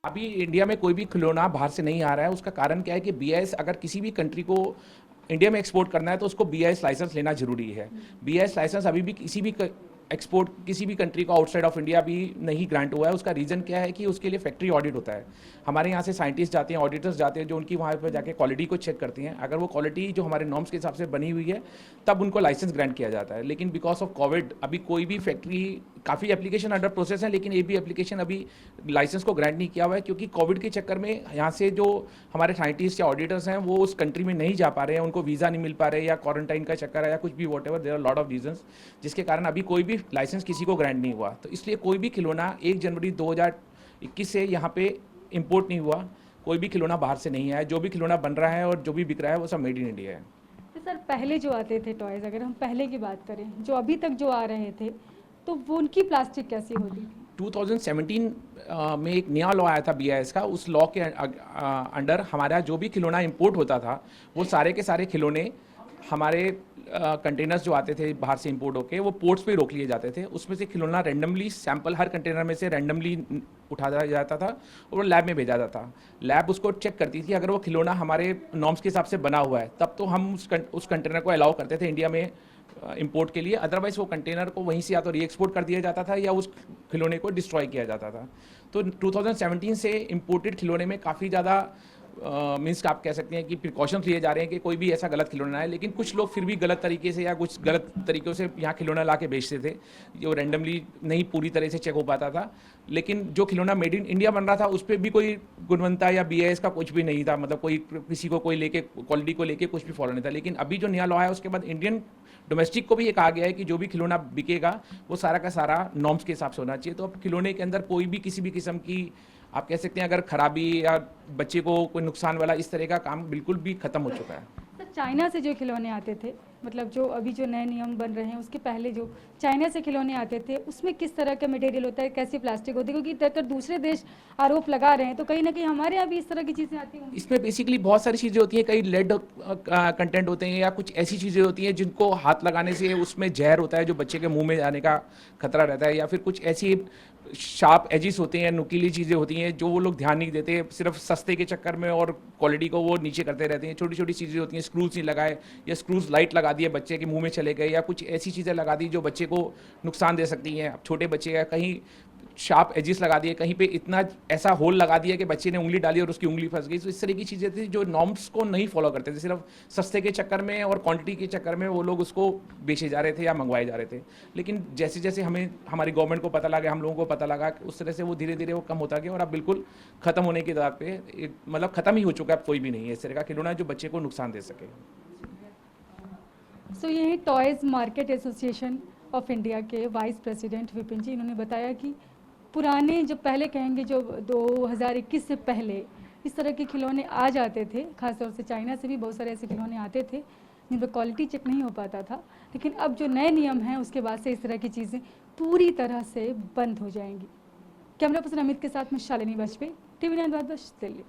अभी इंडिया में कोई भी खिलौना बाहर से नहीं आ रहा है। उसका कारण क्या है कि बीआईएस अगर किसी भी कंट्री को इंडिया में एक्सपोर्ट करना है तो उसको बीआईएस लाइसेंस लेना जरूरी है। बीआईएस लाइसेंस अभी भी किसी भी एक्सपोर्ट किसी भी कंट्री को आउटसाइड ऑफ इंडिया भी नहीं ग्रांट हुआ है। उसका रीज़न क्या है कि उसके लिए फैक्ट्री ऑडिट होता है। हमारे यहाँ से साइंटिस्ट जाते हैं, ऑडिटर्स जाते हैं, जो उनकी वहाँ पर जाके क्वालिटी को चेक करती हैं। अगर वो क्वालिटी जो हमारे नॉर्म्स के हिसाब से बनी हुई है तब उनको लाइसेंस ग्रांट किया जाता है। लेकिन बिकॉज ऑफ कोविड अभी कोई भी फैक्ट्री, काफ़ी एप्लीकेशन अंडर प्रोसेस है लेकिन एक भी एप्लीकेशन अभी लाइसेंस को ग्रांट नहीं किया हुआ है, क्योंकि कोविड के चक्कर में यहाँ से जो हमारे साइंटिस्ट या ऑडिटर्स हैं वो उस कंट्री में नहीं जा पा रहे हैं, उनको वीज़ा नहीं मिल पा रहे या क्वारंटाइन का चक्कर है या कुछ भी whatever, there are lot of reasons, जिसके कारण अभी कोई भी लाइसेंस किसी को ग्रांट नहीं हुआ। तो इसलिए कोई भी खिलौना 1 जनवरी 2021 से यहाँ पे इम्पोर्ट नहीं हुआ। कोई भी खिलौना बाहर से नहीं आया। जो भी खिलौना बन रहा है और जो भी बिक रहा है वो सब मेड इन इंडिया है। तो सर पहले जो आते थे टॉयज़, अगर हम पहले की बात करें, जो अभी तक जो आ रहे थे, तो वो उनकी प्लास्टिक कैसी होती थी? 2017 में एक नया लॉ आया था बीआईएस का। उस लॉ के अंडर हमारा जो भी खिलौना इंपोर्ट होता था वो सारे के सारे खिलौने हमारे कंटेनर्स जो आते थे बाहर से इंपोर्ट होके वो पोर्ट्स पे रोक लिए जाते थे। उसमें से खिलौना रैंडमली सैंपल हर कंटेनर में से रैंडमली उठाया जाता था और लैब में भेजा जाता था। लैब उसको चेक करती थी, अगर वो खिलौना हमारे नॉर्म्स के हिसाब से बना हुआ है तब तो हम उस कंटेनर को अलाउ करते थे इंडिया में इंपोर्ट के लिए। अदरवाइज वो कंटेनर को वहीं से या तो री एक्सपोर्ट कर दिया जाता था या उस खिलौने को डिस्ट्रॉय किया जाता था। तो 2017 से इंपोर्टेड खिलौने में काफ़ी ज़्यादा मीन्स आप कह सकते हैं कि प्रिकॉशंस लिए जा रहे हैं कि कोई भी ऐसा गलत खिलौना है। लेकिन कुछ लोग फिर भी गलत तरीके से या कुछ गलत तरीक़ों से यहाँ खिलौना ला के बेचते थे, जो रैंडमली नहीं पूरी तरह से चेक हो पाता था। लेकिन जो खिलौना मेड इन इंडिया बन रहा था उस पर भी कोई गुणवत्ता या बीआईएस का कुछ भी नहीं था, मतलब कोई किसी को कोई लेके क्वालिटी को लेके कुछ भी फॉलो नहीं था। लेकिन अभी जो नया लॉ है उसके बाद इंडियन डोमेस्टिक को भी ये कहा गया है कि जो भी खिलौना बिकेगा वो सारा का सारा नॉर्म्स के हिसाब से होना चाहिए। तो अब खिलौने के अंदर कोई भी किसी भी किस्म की आप कह सकते हैं अगर खराबी या बच्चे को कोई नुकसान वाला इस तरह का काम बिल्कुल भी खत्म हो चुका है। सर चाइना से जो खिलौने आते थे, मतलब जो अभी जो नए नियम बन रहे हैं उसके पहले जो चाइना से खिलौने आते थे उसमें किस तरह का मटेरियल होता है, कैसी प्लास्टिक होती है? क्योंकि अगर दूसरे देश आरोप लगा रहे हैं तो कहीं ना कहीं हमारे यहाँ भी इस तरह की चीज़ें आती होंगी। इसमें बेसिकली बहुत सारी चीज़ें होती हैं, कई लेड कंटेंट होते हैं या कुछ ऐसी चीज़ें होती हैं जिनको हाथ लगाने से उसमें जहर होता है जो बच्चे के मुंह में जाने का खतरा रहता है, या फिर कुछ ऐसी शार्प एजिस होते हैं, नुकीली चीज़ें होती हैं जो वो लोग ध्यान नहीं देते, सिर्फ सस्ते के चक्कर में और क्वालिटी को वो नीचे करते रहते हैं। छोटी छोटी चीज़ें होती हैं, स्क्रूज नहीं लगाए या स्क्रूज लाइट लगा दिए बच्चे के मुंह में चले गए, या कुछ ऐसी चीज़ें लगा दी जो बच्चे को नुकसान दे सकती हैं। अब छोटे बच्चे का कहीं शार्प एजिस लगा दिए, कहीं पे इतना ऐसा होल लगा दिया कि बच्चे ने उंगली डाली और उसकी उंगली फंस गई। तो इस तरह की चीज़ें थी जो नॉर्म्स को नहीं फॉलो करते थे, सिर्फ सस्ते के चक्कर में और क्वांटिटी के चक्कर में वो लोग उसको बेचे जा रहे थे या मंगवाए जा रहे थे। लेकिन जैसे जैसे हमें हमारी गवर्नमेंट को पता लगा, हम लोगों को पता लगा, उस तरह से वो धीरे धीरे वो कम होता गया और अब बिल्कुल खत्म होने के दौर पे, मतलब खत्म ही हो चुका है। अब कोई भी नहीं है इस तरह का खिलौना जो बच्चे को नुकसान दे सके। सो यही toys market association of India के वाइस प्रेसिडेंट विपिन जी, इन्होंने बताया कि पुराने जो पहले कहेंगे जो 2021 से पहले इस तरह के खिलौने आ जाते थे, खासतौर से चाइना से भी बहुत सारे ऐसे खिलौने आते थे जिन पर क्वालिटी चेक नहीं हो पाता था। लेकिन अब जो नए नियम हैं उसके बाद से इस तरह की चीज़ें पूरी तरह से बंद हो जाएंगी। कैमरा पर्सन अमित के साथ में शालिनी वाजपेयी, TV9 भारतवर्ष, दिल्ली।